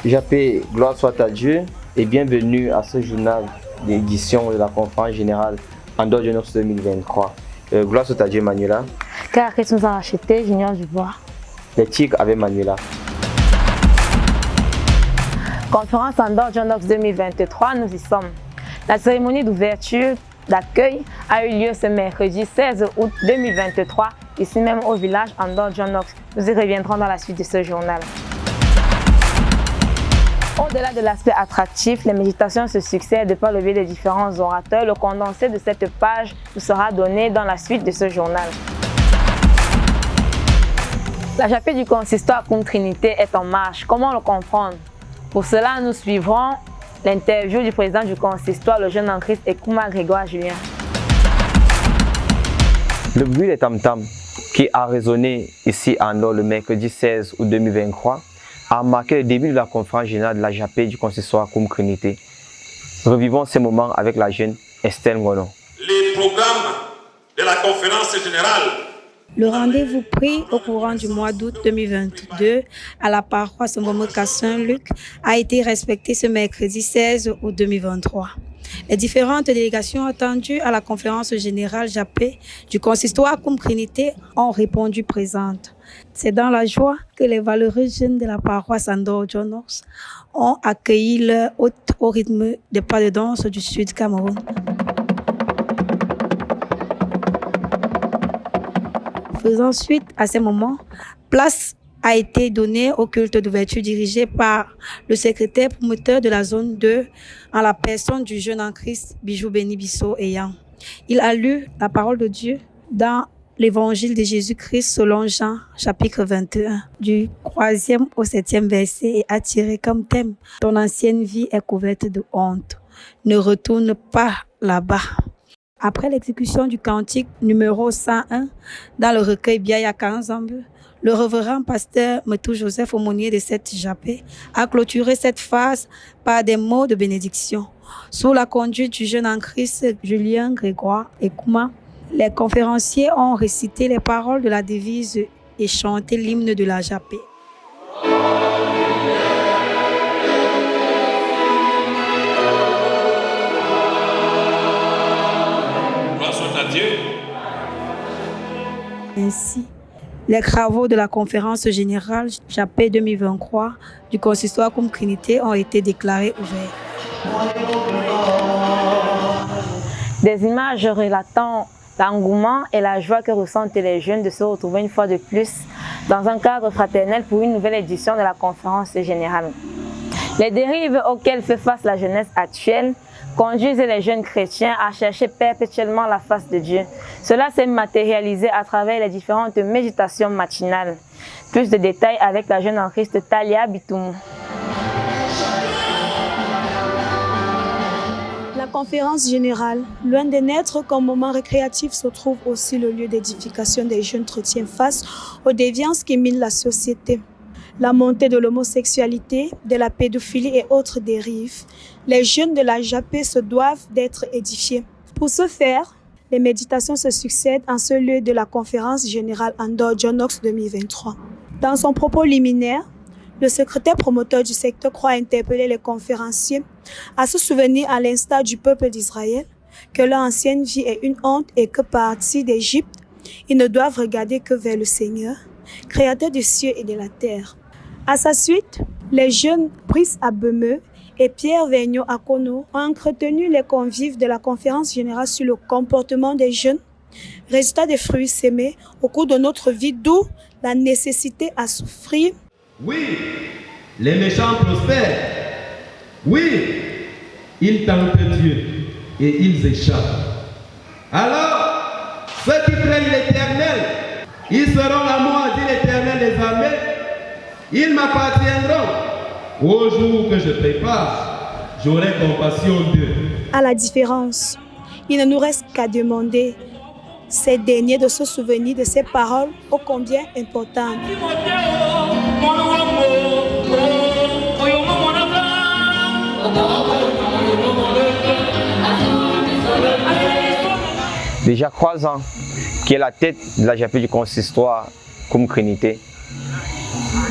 Japé, gloire soit à Dieu et bienvenue à ce journal d'édition de la conférence générale Andor Genox 2023. Gloire soit à Dieu, Manuela. Car Christ nous a racheté, Junior Dubois. Les tigres avec Manuela. Conférence Andor Genox 2023, nous y sommes. La cérémonie d'ouverture d'accueil a eu lieu ce mercredi 16 août 2023, ici même au village Andor Genox. Nous y reviendrons dans la suite de ce journal. Au-delà de l'aspect attractif, les méditations se succèdent par le biais des différents orateurs. Le condensé de cette page nous sera donné dans la suite de ce journal. La Japé du consistoire Cum Trinité est en marche. Comment le comprendre? Pour cela, nous suivrons l'interview du président du consistoire, le jeune en Christ, Ekuma Grégoire Julien. Le bruit des tam-tams qui a résonné ici à Andor le mercredi 16 août 2023 a marqué le début de la conférence générale de la Japé du consistoire Cum Trinité. Revivons ces moments avec la jeune Estelle Ngono. Les programmes de la conférence générale. Le rendez-vous pris au courant du mois d'août 2022 à la paroisse Ngomoka Saint-Luc a été respecté ce mercredi 16 août 2023. Les différentes délégations attendues à la conférence générale Japé du consistoire Cum Trinité ont répondu présentes. C'est dans la joie que les valeureux jeunes de la paroisse Andor Genox ont accueilli leur hôte au rythme des pas de danse du Sud Cameroun. Faisant suite à ces moments, place a été donnée au culte d'ouverture dirigé par le secrétaire promoteur de la zone 2 en la personne du jeune en Christ, Bijou Béni Bisso Eyang. Il a lu la parole de Dieu dans l'évangile de Jésus-Christ selon Jean, chapitre 21, du 3e au 7e verset et a tiré comme thème « Ton ancienne vie est couverte de honte. Ne retourne pas là-bas ». Après l'exécution du cantique numéro 101 dans le recueil Biaya Kanzambe, le révérend pasteur Metou Joseph, aumônier de cette Japé, a clôturé cette phase par des mots de bénédiction. Sous la conduite du jeune en Christ Julien Grégoire Ekuma, les conférenciers ont récité les paroles de la devise et chanté l'hymne de la Japé. Gloire soit à Dieu. Ainsi, les travaux de la conférence générale Japé 2023 du consistoire Cum Trinité ont été déclarés ouverts. Des images relatant l'engouement et la joie que ressentent les jeunes de se retrouver une fois de plus dans un cadre fraternel pour une nouvelle édition de la conférence générale. Les dérives auxquelles fait face la jeunesse actuelle conduisent les jeunes chrétiens à chercher perpétuellement la face de Dieu. Cela s'est matérialisé à travers les différentes méditations matinales. Plus de détails avec la jeune en Christ Talia Bitoumou. La conférence générale, loin de naître comme moment récréatif, se trouve aussi le lieu d'édification des jeunes chrétiens face aux déviances qui minent la société. La montée de l'homosexualité, de la pédophilie et autres dérives, les jeunes de la Japé se doivent d'être édifiés. Pour ce faire, les méditations se succèdent en ce lieu de la conférence générale Andor Genox 2023. Dans son propos liminaire, le secrétaire promoteur du secteur croit interpeller les conférenciers à se souvenir, à l'instar du peuple d'Israël, que leur ancienne vie est une honte et que partis d'Égypte, ils ne doivent regarder que vers le Seigneur, créateur des cieux et de la terre. À sa suite, les jeunes Brice Abemeux et Pierre Vergniaud Akono ont entretenu les convives de la conférence générale sur le comportement des jeunes, résultat des fruits sémés au cours de notre vie, d'où la nécessité à souffrir. Oui, les méchants prospèrent. Oui, ils tentent Dieu et ils échappent. Alors, ceux qui craignent l'Éternel, ils seront à moi, dit l'Éternel des armées. Ils m'appartiendront. Au jour que je prépare, j'aurai compassion d'eux. À la différence, il ne nous reste qu'à demander ces derniers de se souvenir de ces paroles ô combien importantes. Déjà 3 ans, qui est la tête de la Japé du consistoire Cum Trinité.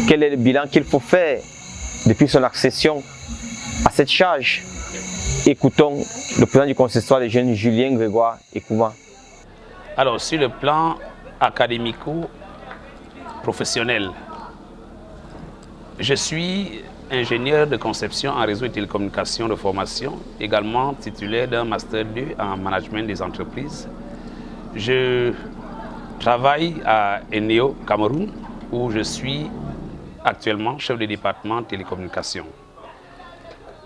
Quel est le bilan qu'il faut faire depuis son accession à cette charge. Écoutons le président du consistoire des jeunes, Julien Grégoire Ekouma. Alors, sur le plan académico-professionnel, je suis ingénieur de conception en réseau et télécommunications de formation, également titulaire d'un Master 2 en management des entreprises. Je travaille à Eneo, Cameroun, où je suis actuellement chef de département télécommunications.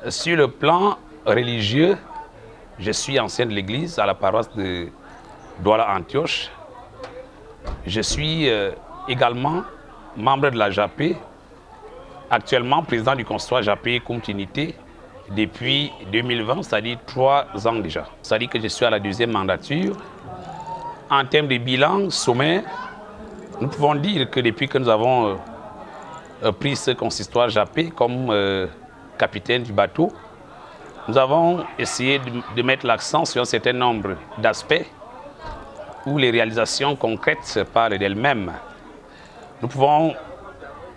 Sur le plan religieux, je suis ancien de l'église à la paroisse de Douala-Antioche. Je suis également membre de la JAPé, actuellement président du consistoire JAPé Continuité depuis 2020, c'est-à-dire 3 ans déjà. C'est-à-dire que je suis à la 2e mandature. En termes de bilan sommaire, nous pouvons dire que depuis que nous avons pris ce consistoire JAPé comme capitaine du bateau, nous avons essayé de mettre l'accent sur un certain nombre d'aspects où les réalisations concrètes parlent d'elles-mêmes. Nous pouvons,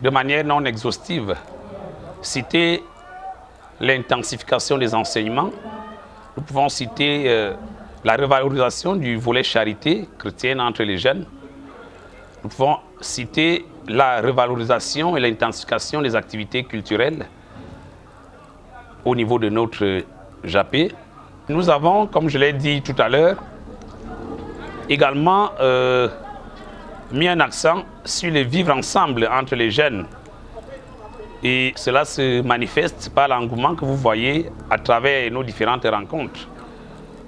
de manière non exhaustive, citer l'intensification des enseignements. Nous pouvons citer la revalorisation du volet charité chrétienne entre les jeunes. Nous pouvons citer la revalorisation et l'intensification des activités culturelles au niveau de notre JAPé. Nous avons, comme je l'ai dit tout à l'heure, également mis un accent sur le vivre ensemble entre les jeunes. Et cela se manifeste par l'engouement que vous voyez à travers nos différentes rencontres.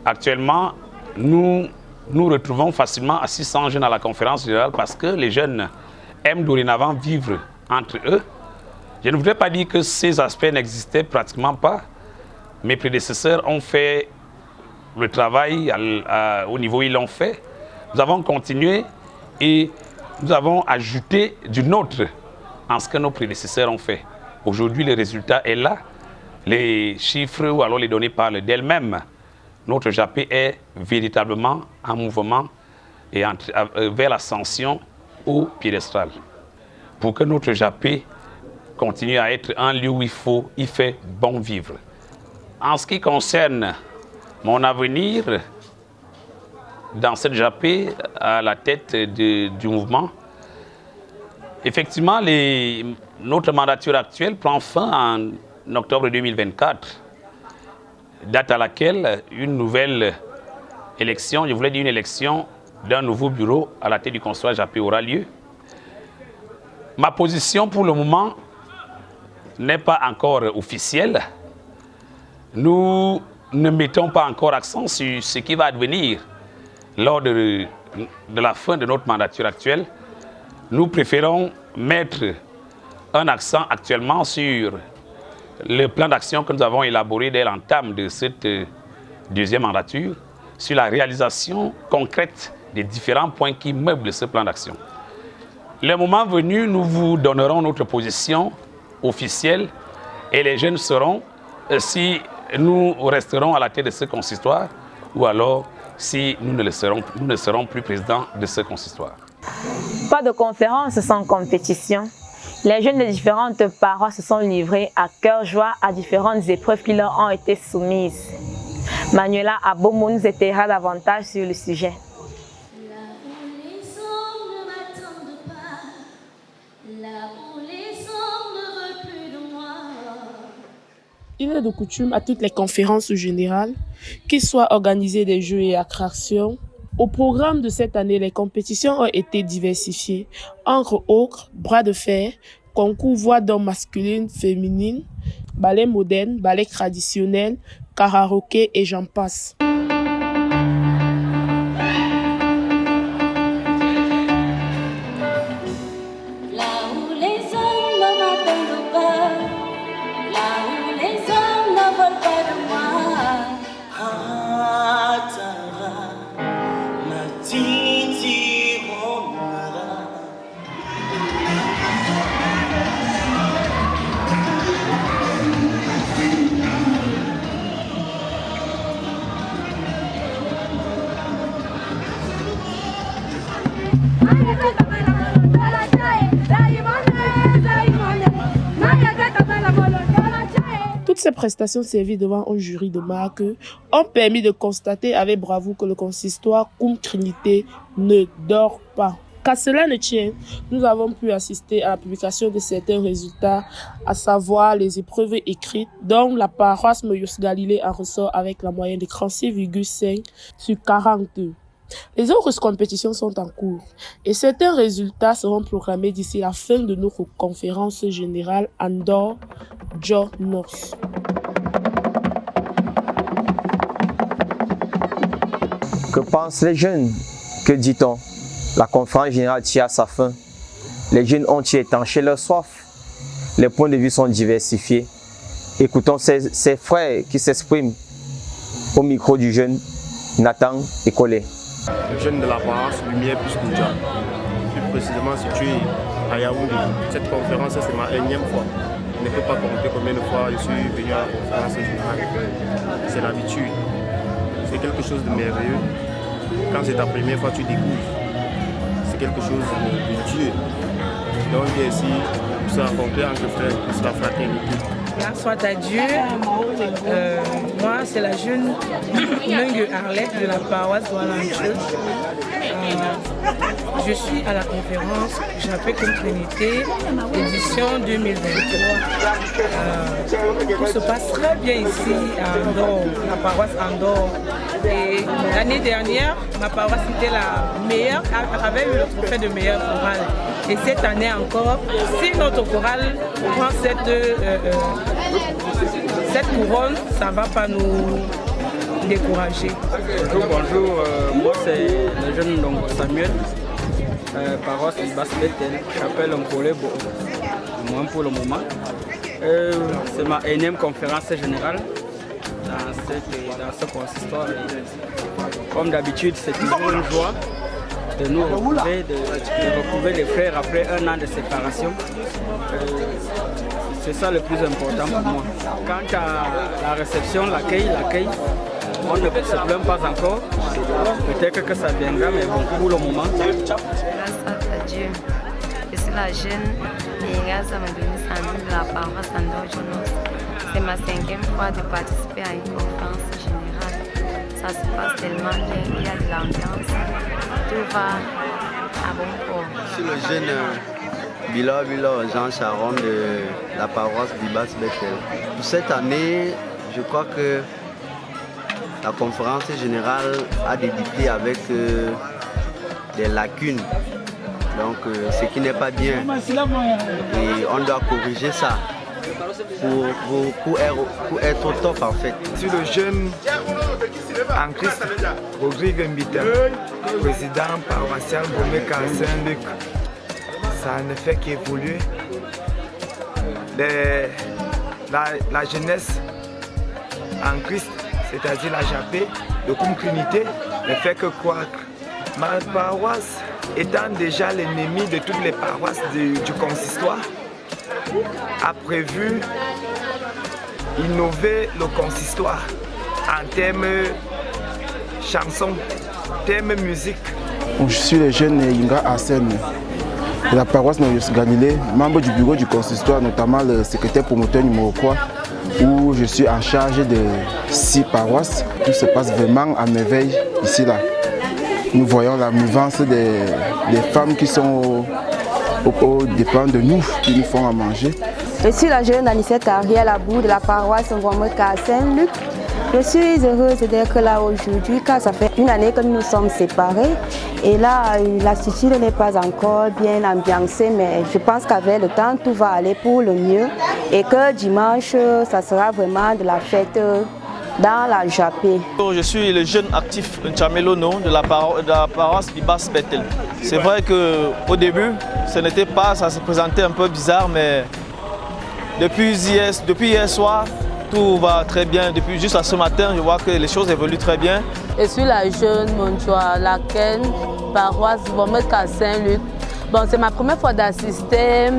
Actuellement, nous nous retrouvons facilement à 600 jeunes à la conférence générale parce que les jeunes aiment dorénavant vivre entre eux. Je ne voudrais pas dire que ces aspects n'existaient pratiquement pas. Mes prédécesseurs ont fait le travail au niveau où ils l'ont fait. Nous avons continué et nous avons ajouté du nôtre en ce que nos prédécesseurs ont fait. Aujourd'hui, le résultat est là. Les chiffres ou alors les données parlent d'elles-mêmes. Notre JAPé est véritablement en mouvement et vers l'ascension au piédestal. Pour que notre JAPé continue à être un lieu où il fait bon vivre. En ce qui concerne mon avenir dans cette JAPé à la tête du mouvement, effectivement, notre mandature actuelle prend fin en octobre 2024, date à laquelle une nouvelle élection, je voulais dire une élection d'un nouveau bureau à la tête du consistoire JAPé aura lieu. Ma position pour le moment n'est pas encore officielle. Nous ne mettons pas encore accent sur ce qui va advenir lors de la fin de notre mandature actuelle. Nous préférons mettre un accent actuellement sur le plan d'action que nous avons élaboré dès l'entame de cette 2e mandature, sur la réalisation concrète des différents points qui meublent ce plan d'action. Le moment venu, nous vous donnerons notre position officielle et les jeunes sauront si nous resterons à la tête de ce consistoire ou alors si nous ne serons plus présidents de ce consistoire. Pas de conférence sans compétition. Les jeunes de différentes paroisses se sont livrés à cœur joie à différentes épreuves qui leur ont été soumises. Manuela Abomo nous éclairera davantage sur le sujet. Il est de coutume à toutes les conférences générales qu'il soit organisé des jeux et attractions. Au programme de cette année, les compétitions ont été diversifiées. Entre autres, bras de fer, concours voix d'hommes masculines, féminines, ballet moderne, ballet traditionnel, karaoké et j'en passe. prestations servies devant un jury de marque ont permis de constater avec bravoure que le consistoire Cum Trinité ne dort pas. Qu'à cela ne tient, nous avons pu assister à la publication de certains résultats, à savoir les épreuves écrites, dont la paroisse Moïse Galilée en ressort avec la moyenne de 36,5 sur 42. Les autres compétitions sont en cours et certains résultats seront programmés d'ici la fin de notre conférence générale Andor John North. Que pensent les jeunes? Que dit-on? La conférence générale tire à sa fin. Les jeunes ont étanché leur soif. Les points de vue sont diversifiés. Écoutons ces frères qui s'expriment au micro du jeune Nathan Écolé. Le jeune de la paroisse Lumière plus Goudja, plus précisément situé à Yaoundé. Cette conférence, c'est ma énième fois. Je ne peux pas compter combien de fois je suis venu à la conférence générale. C'est l'habitude. C'est quelque chose de merveilleux. Quand c'est ta première fois, tu découvres. C'est quelque chose de Dieu. Donc ici, pour se rencontrer entre frères, pour la fraternité. Grâce soit à Dieu, moi c'est la jeune Lungue Arlette de la paroisse Douala-Church. Je suis à la conférence Japé Cum Trinité, édition 2023. Tout se passe très bien ici à Andor, la paroisse Andor. Et l'année dernière, ma paroisse était la meilleure, avait eu le trophée de meilleure chorale. Et cette année encore, si notre chorale prend cette couronne, ça ne va pas nous décourager. Bonjour, moi c'est le jeune Samuel, paroisse Bibas-Bethel, chapelle Nkolebo, moins pour le moment. C'est ma énième conférence générale dans ce consistoire. Comme d'habitude, c'est toujours une joie de nous retrouver, de retrouver les frères après un an de séparation. C'est ça le plus important pour moi. Quant à la réception, l'accueil, on ne se plaint pas encore. Peut-être que ça viendra, mais bon, pour le moment. Grâce à Dieu, je suis la jeune Nigaza Madouni Sandine de la paroisse Andor John North. C'est ma 5e fois de participer à une conférence générale. Ça se passe tellement bien, il y a de l'ambiance, tout va à bon port. Je suis le jeune Bilo Jean Charon de la paroisse Bibas-Bethel. Pour cette année, je crois que la conférence générale a débuté avec des lacunes, donc ce qui n'est pas bien. Et on doit corriger ça pour être au top en fait. Je suis le jeune en Christ, Rodrigue Mbita, président paroissial Bomeka Saint-Luc. Ça ne fait qu'évoluer. La jeunesse en Christ, c'est-à-dire la Japé, de Cum Trinité, ne fait que croître. Ma paroisse étant déjà l'ennemi de toutes les paroisses du consistoire, a prévu innover le consistoire en termes chansons, termes musique. Je suis le jeune Inga Asen de la paroisse Moïse Galilée, membre du bureau du consistoire, notamment le secrétaire promoteur numéro 3, où je suis en charge de 6 paroisses. Tout se passe vraiment à merveille ici là. Nous voyons la mouvance des femmes qui sont au dépend de nous, qui nous font à manger. Je suis la jeune Anicette Ariel Abou de la paroisse Ngwameka Saint-Luc. Je suis heureuse d'être là aujourd'hui car ça fait une année que nous nous sommes séparés. Et là, l'attitude n'est pas encore bien ambiancée, mais je pense qu'avec le temps, tout va aller pour le mieux. Et que dimanche, ça sera vraiment de la fête dans la Japé. Je suis le jeune actif Nchamelono de la paroisse Bibas-Bethel. C'est vrai qu'au début, ça se présentait un peu bizarre, mais depuis hier soir, tout va très bien. Depuis juste à ce matin, je vois que les choses évoluent très bien. Je suis la jeune Montois Laken, paroisse Bomeka Saint-Luc. Bon, c'est ma première fois d'assister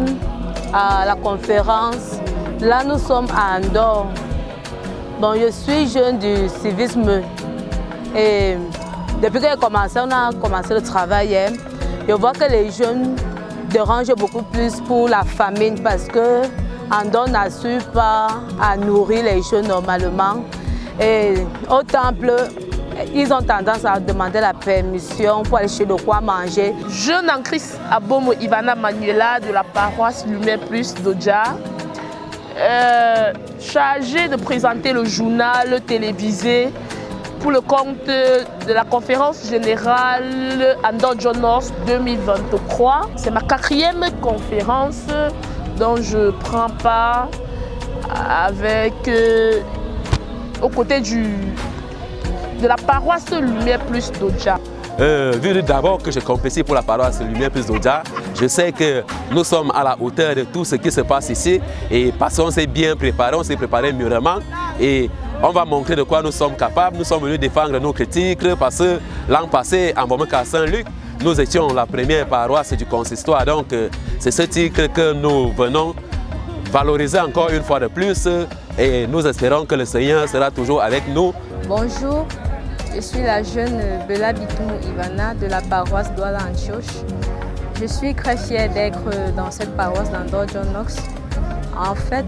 à la conférence. Là, nous sommes à Andor. Bon, je suis jeune du civisme et depuis qu'on a commencé le travail, je vois que les jeunes dérangent beaucoup plus pour la famine parce que Andorre n'assure pas à nourrir les jeunes normalement. Et au temple, ils ont tendance à demander la permission pour aller chez le roi manger. Jeune en Christ à Bomo Ivana Manuela de la paroisse Lumière Plus d'Odja, chargé de présenter le journal télévisé pour le compte de la conférence générale Andorre John North 2023. C'est ma 4e conférence dont je prends part avec, aux côtés de la paroisse Lumière Plus d'Odja. Vu d'abord que je compétis pour la paroisse Lumière Plus d'Odja, je sais que nous sommes à la hauteur de tout ce qui se passe ici et parce qu'on s'est bien préparé, on s'est préparé mûrement et on va montrer de quoi nous sommes capables. Nous sommes venus défendre nos critiques parce que l'an passé, en moment qu'à Saint-Luc, nous étions la première paroisse du consistoire. Donc c'est ce titre que nous venons valoriser encore une fois de plus et nous espérons que le Seigneur sera toujours avec nous. Bonjour, je suis la jeune Bella Bitoumou Ivana de la paroisse Douala Antioche. Je suis très fière d'être dans cette paroisse d'Andorre John Knox. En fait,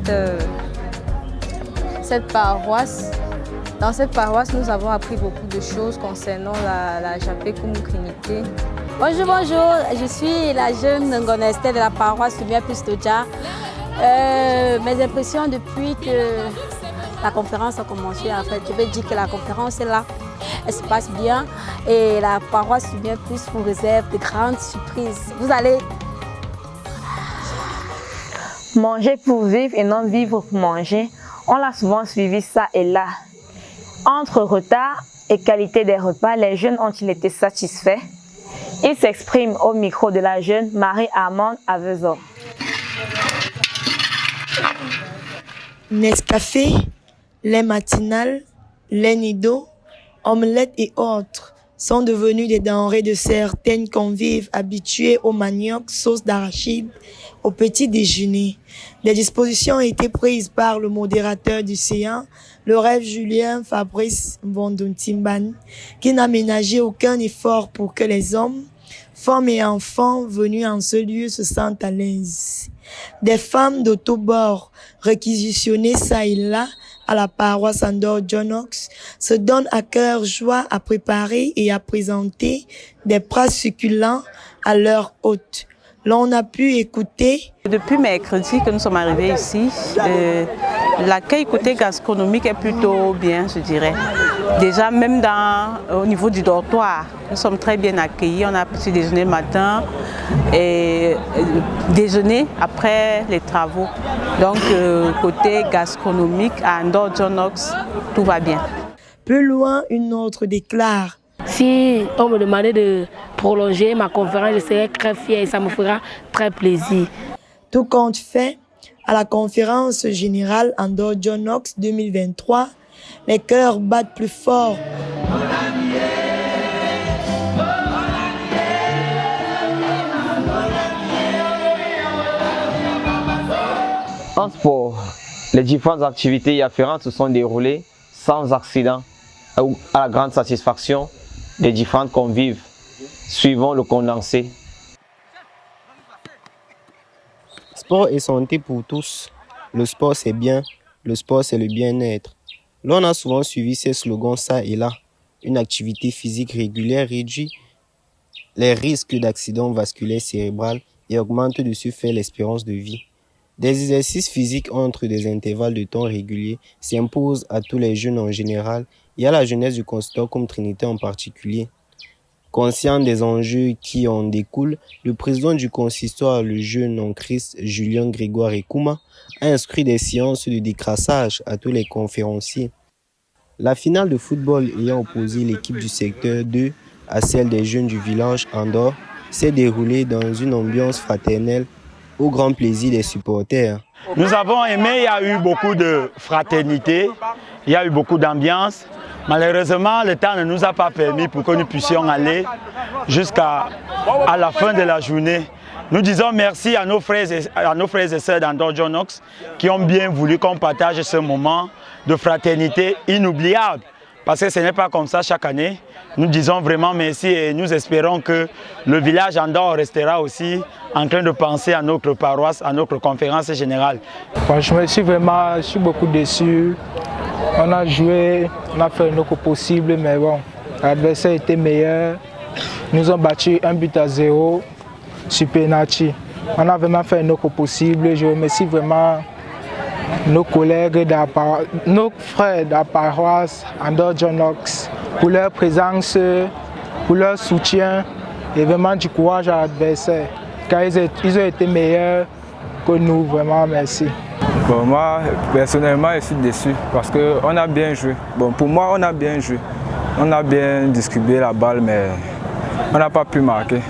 dans cette paroisse, nous avons appris beaucoup de choses concernant la Japé Kumukrinité. Bonjour, bonjour, je suis la jeune Ngoneste de la paroisse Lumière Plus d'Odja. Mes impressions depuis que la conférence a commencé, en fait, je veux dire que la conférence est là, elle se passe bien et la paroisse Lumière Plus vous réserve de grandes surprises. Vous allez manger pour vivre et non vivre pour manger. On l'a souvent suivi ça et là. Entre retard et qualité des repas, les jeunes ont-ils été satisfaits? Il s'exprime au micro de la jeune Marie-Armande Avezo. Nescafé, lait matinal, lait nido, omelette et autres sont devenus des denrées de certaines convives habitués au manioc, sauce d'arachide, au petit déjeuner. Des dispositions ont été prises par le modérateur du séance, le rêve Julien Fabrice Mbondontimban, qui n'a ménagé aucun effort pour que les hommes, femmes et enfants venus en ce lieu se sentent à l'aise. Des femmes d'autobord réquisitionnées ça et là à la paroisse Andorre John Knox se donnent à cœur joie à préparer et à présenter des plats succulents à leur hôte. L'on a pu écouter. Depuis mercredi que nous sommes arrivés ici, l'accueil côté gastronomique est plutôt bien, je dirais. Déjà, même au niveau du dortoir, nous sommes très bien accueillis. On a petit déjeuner le matin et déjeuner après les travaux. Donc, côté gastronomique, à Andorre John Knox, tout va bien. Plus loin, une autre déclare. Si on me demandait de prolonger ma conférence, je serais très fière et ça me fera très plaisir. Tout compte fait, à la conférence générale Andorre John Knox 2023, les cœurs battent plus fort. En sport, les différentes activités y afférentes se sont déroulées sans accident ou à la grande satisfaction des différentes convives. Suivons le condensé. Sport et santé pour tous. Le sport c'est bien, le sport c'est le bien-être. L'on a souvent suivi ces slogans ça et là. Une activité physique régulière réduit les risques d'accident vasculaire cérébral et augmente de ce fait l'espérance de vie. Des exercices physiques entre des intervalles de temps réguliers s'imposent à tous les jeunes en général et à la jeunesse du consistoire comme Trinité en particulier. Conscient des enjeux qui en découlent, le président du consistoire, le jeune en Christ Julien Grégoire Ekouma, a inscrit des séances de décrassage à tous les conférenciers. La finale de football ayant opposé l'équipe du secteur 2 à celle des jeunes du village Andorre s'est déroulée dans une ambiance fraternelle au grand plaisir des supporters. Nous avons aimé, il y a eu beaucoup de fraternité, il y a eu beaucoup d'ambiance. Malheureusement, le temps ne nous a pas permis pour que nous puissions aller jusqu'à la fin de la journée. Nous disons merci à nos frères et sœurs d'Andorre John Knox qui ont bien voulu qu'on partage ce moment de fraternité inoubliable. parce que ce n'est pas comme ça chaque année. Nous disons vraiment merci et nous espérons que le village Andor restera aussi en train de penser à notre paroisse, à notre conférence générale. Franchement, je suis beaucoup déçu. On a joué, on a fait notre possible, mais bon, l'adversaire était meilleur. Nous avons battu 1-0 sur penalty. On a vraiment fait notre possible. Je remercie vraiment nos collègues, nos frères de la paroisse Andor John Knox pour leur présence, pour leur soutien et vraiment du courage à l'adversaire. Car ils ont été meilleurs que nous, vraiment merci. Bon, moi, personnellement, je suis déçu parce qu'on a bien joué. Bon, pour moi, on a bien joué. On a bien distribué la balle, mais on n'a pas pu marquer.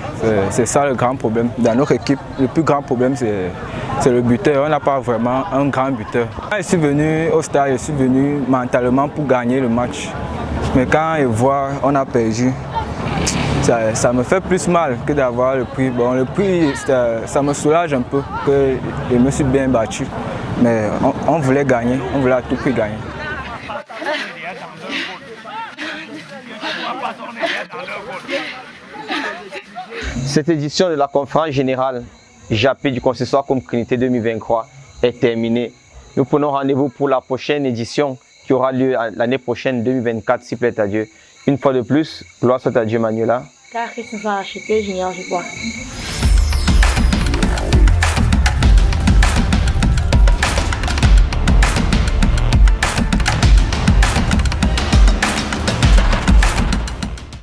C'est ça le grand problème. Dans notre équipe, le plus grand problème, c'est le buteur. On n'a pas vraiment un grand buteur. Quand je suis venu au stade, je suis venu mentalement pour gagner le match. Mais quand je vois qu'on a perdu, ça me fait plus mal que d'avoir le prix. Bon, le prix, ça me soulage un peu que je me suis bien battu. Mais on voulait gagner, on voulait à tout prix gagner. Cette édition de la conférence générale JAPE du consistoire comme Trinité 2023 est terminée. Nous prenons rendez-vous pour la prochaine édition qui aura lieu l'année prochaine 2024, s'il plaît à Dieu. Une fois de plus, gloire soit à Dieu, Manuela. Car Christ nous a rachetés, j'ignore, je crois.